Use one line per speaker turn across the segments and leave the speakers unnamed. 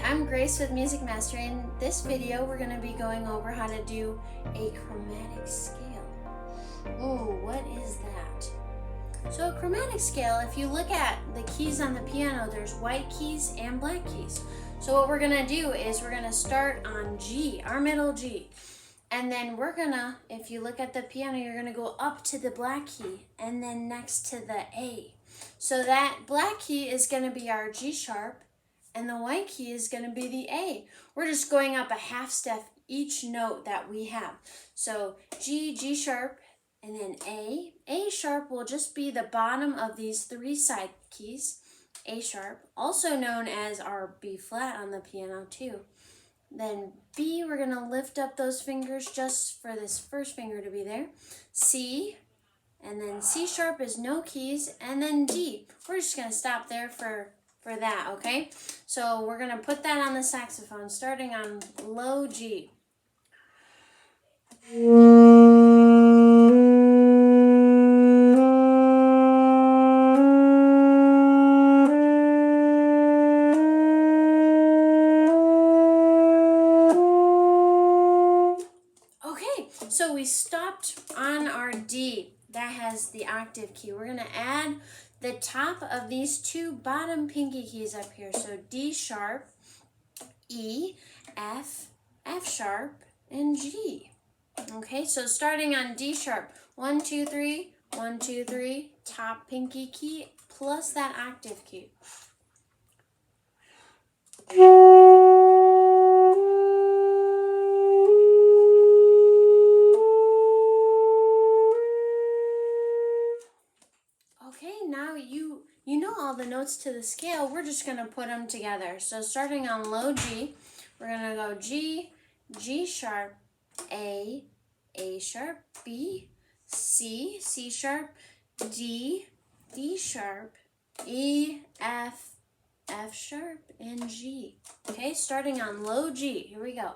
I'm Grace with Music Mastery. In this video, we're going to be going over how to do a chromatic scale. Oh, what is that? So a chromatic scale, if you look at the keys on the piano, there's white keys and black keys. So what we're going to do is we're going to start on G, our middle G. And then we're going to, if you look at the piano, you're going to go up to the black key and then next to the A. So that black key is going to be our G sharp. And the white key is going to be the A. We're just going up a half step each note that we have. So G, G sharp, and then A. A sharp will just be the bottom of these three side keys. A sharp, also known as our B flat on the piano too. Then B, we're going to lift up those fingers just for this first finger to be there. C, and then C sharp is no keys, and then D. We're just going to stop there for that, okay? So we're going to put that on the saxophone, starting on low G. Okay, so we stopped on our D. That has the octave key. We're going to add the top of these two bottom pinky keys up here. So D sharp, E, F, F sharp, and G. Okay, so starting on D sharp, 1, 2, 3, 1, 2, 3, top pinky key plus that octave key. Okay, now you know all the notes to the scale. We're just going to put them together. So starting on low G, we're going to go G, G sharp, A sharp, B, C, C sharp, D, D sharp, E, F, F sharp, and G. Okay, starting on low G. Here we go.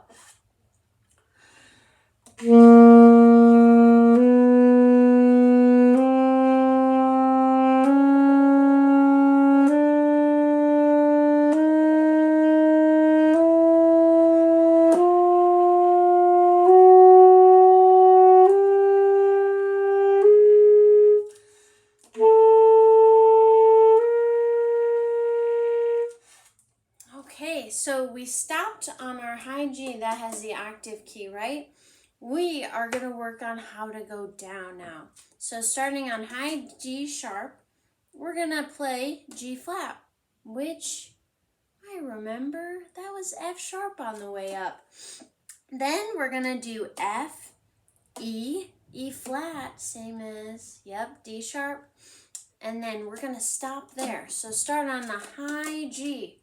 Okay, so we stopped on our high G that has the octave key, right? We are going to work on how to go down now. So starting on high G sharp, we're going to play G flat, which I remember that was F sharp on the way up. Then we're going to do F, E, E flat, same as, D sharp. And then we're going to stop there. So start on the high G.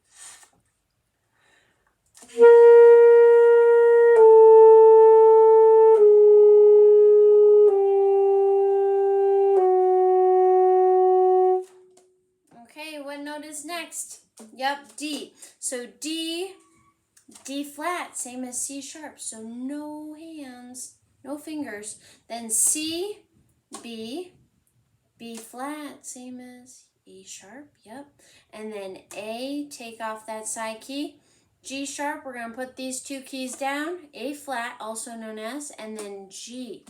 Okay, what note is next? D. So D, D flat, same as C sharp. So no hands, no fingers. Then C, B, B flat, same as E sharp, And then A, take off that side key. G sharp, we're going to put these two keys down, A flat, also known as, and then G.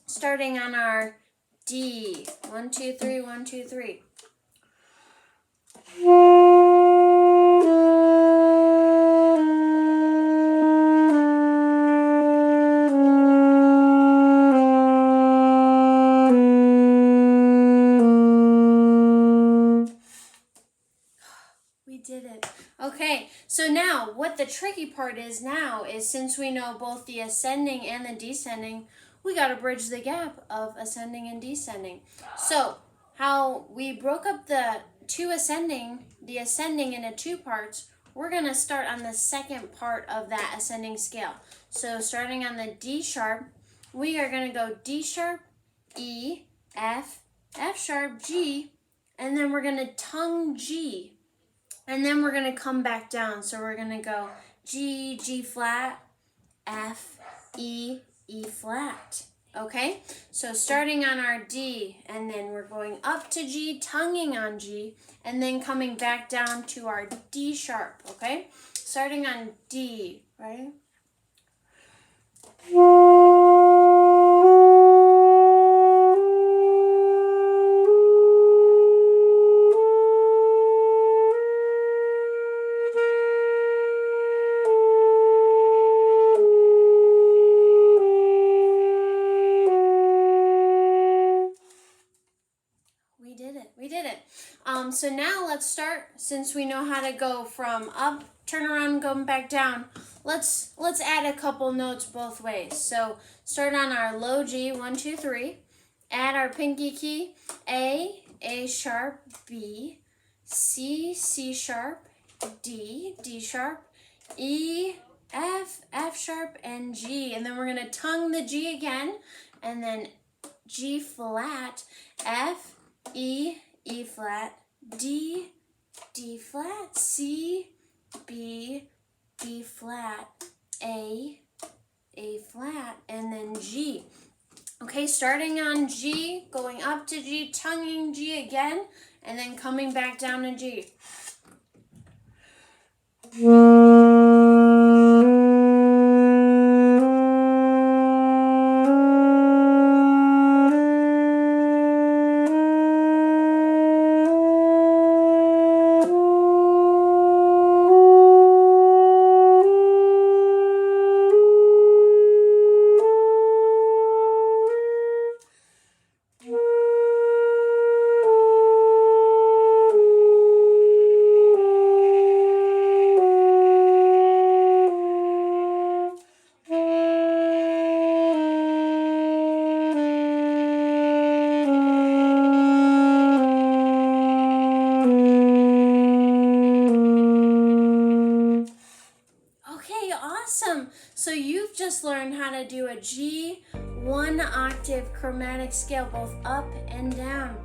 Starting on our D, 1, 2, 3, 1, 2, 3. We did it. Okay, so now what the tricky part is now is since we know both the ascending and the descending, we got to bridge the gap of ascending and descending. So how we broke up the ascending into two parts, we're going to start on the second part of that ascending scale. So starting on the D sharp, we are going to go D sharp, E, F, F sharp, G, and then we're going to tongue G. And then we're going to come back down. So we're going to go G, G flat, F, E, E flat. Okay? So starting on our D, and then we're going up to G, tonguing on G, and then coming back down to our D sharp. Okay? starting on D, right? We did it. So now let's start, since we know how to go from up, turn around, going back down, let's add a couple notes both ways. So start on our low G, 1, 2, 3, add our pinky key, A sharp, B, C, C sharp, D, D sharp, E, F sharp, and G. And then we're gonna tongue the G again, and then G flat, F, E, E flat, D, D flat, C, B, B flat, A flat, and then G. Okay, starting on G, going up to G, tonguing G again, and then coming back down to G. Awesome. So you've just learned how to do a G 1 octave chromatic scale, both up and down.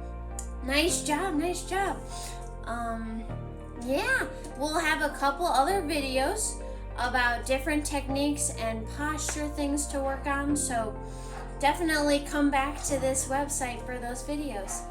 Nice job, nice job. Yeah, we'll have a couple other videos about different techniques and posture things to work on, so definitely come back to this website for those videos.